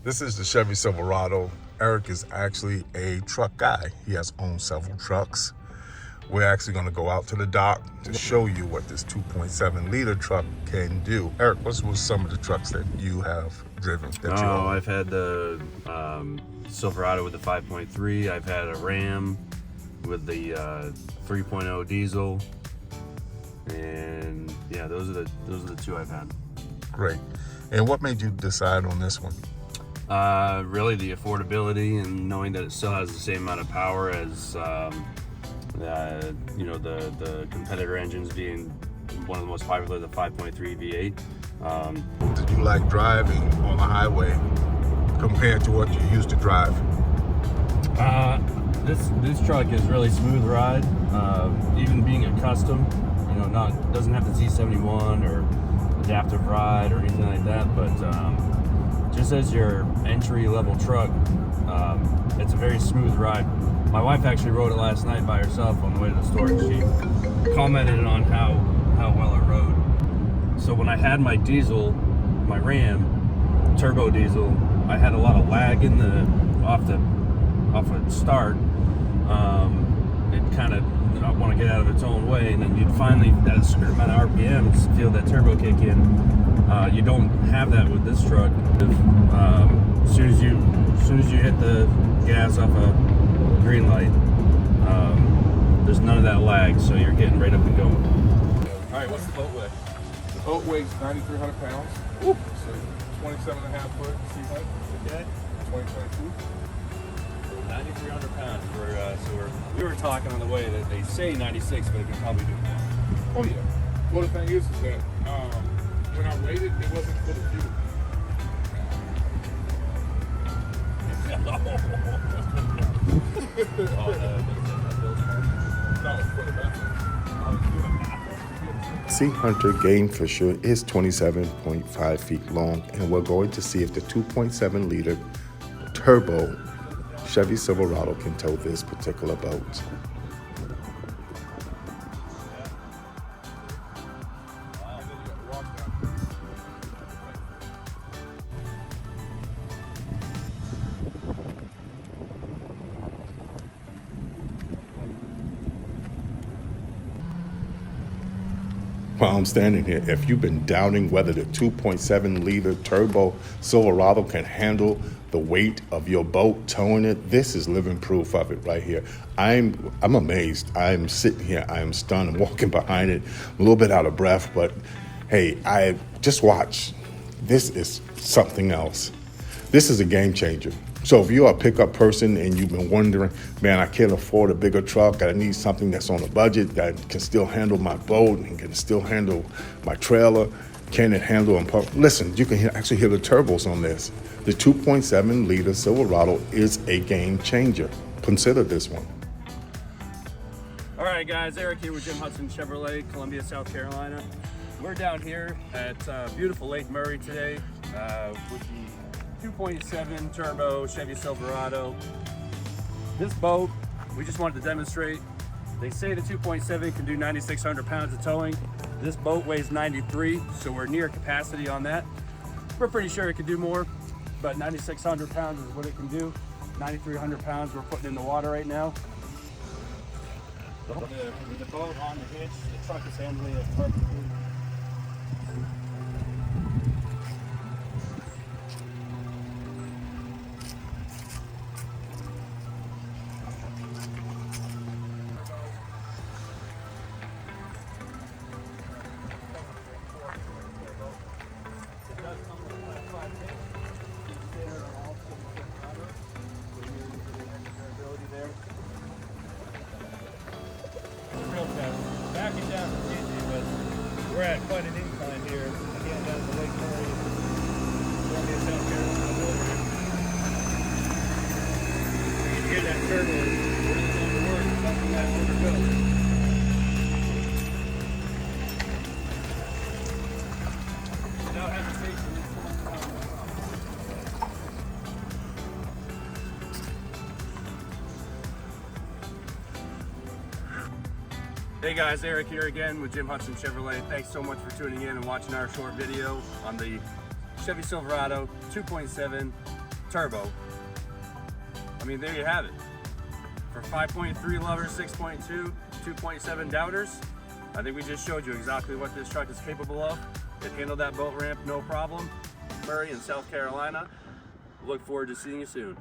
This is the Chevy Silverado. Eric is actually a truck guy. He has owned several trucks. We're actually going to go out to the dock to show you what this 2.7 liter truck can do. Eric, what was some of the trucks that you have driven? I've had the Silverado with the 5.3. I've had a Ram with the 3.0 diesel, and yeah, those are the two I've had. Great. And what made you decide on this one? Really the affordability and knowing that it still has the same amount of power as the competitor engines, being one of the most popular, the 5.3 V8. Did you like driving on the highway compared to what you used to drive? This truck is really smooth ride, even being a custom, doesn't have the Z71 or adaptive ride or anything like that, but just as your entry-level truck, it's a very smooth ride. My wife actually rode it last night by herself on the way to the store, and she commented on how well it rode. So when I had my diesel, my Ram, turbo diesel, I had a lot of lag in off the start. It kind of want to get out of its own way, and then you'd finally, at a certain amount of RPMs, feel that turbo kick in. You don't have that with this truck. As soon as you hit the gas off a green light, there's none of that lag, so you're getting right up and going. All right, what's the boat weigh? The boat weighs 9,300 pounds. Woo. So 27.5 foot sea height. Okay. 2022. 9,300 pounds. We were talking on the way that they say 96, but it can probably do more. Oh yeah. Well, the thing is that when I rated, it wasn't full of fuel. Sea Hunter Game Fisher is 27.5 feet long, and we're going to see if the 2.7 liter turbo Chevy Silverado can tow this particular boat. While I'm standing here, if you've been doubting whether the 2.7 liter turbo Silverado can handle the weight of your boat towing it, this is living proof of it right here. I'm amazed. I'm sitting here, I am stunned. I'm walking behind it, a little bit out of breath, but hey, I just watch. This is something else. This is a game changer. So if you're a pickup person and you've been wondering, man, I can't afford a bigger truck, I need something that's on a budget that can still handle my boat and can still handle my trailer, can it handle listen, you can actually hear the turbos on this. The 2.7 liter Silverado is a game changer. Consider this one. All right, guys, Eric here with Jim Hudson Chevrolet, Columbia, South Carolina. We're down here at beautiful Lake Murray today with the 2.7 turbo Chevy Silverado. This boat, we just wanted to demonstrate. They say the 2.7 can do 9,600 pounds of towing. This boat weighs 93, so we're near capacity on that. We're pretty sure it could do more, but 9,600 pounds is what it can do. 9,300 pounds we're putting in the water right now. With the boat on the hitch, the truck is handling it perfectly. Backing down is easy, but we're at quite an incline here. Again, down to Lake Murray, Columbia, South Carolina border. You can hear that turbo working on the work, something that overbuilt. No hesitation. Hey guys, Eric here again with Jim Hudson Chevrolet. Thanks so much for tuning in and watching our short video on the Chevy Silverado 2.7 Turbo. I mean, there you have it. For 5.3 lovers, 6.2, 2.7 doubters, I think we just showed you exactly what this truck is capable of. It handled that boat ramp no problem. Murray in South Carolina. Look forward to seeing you soon.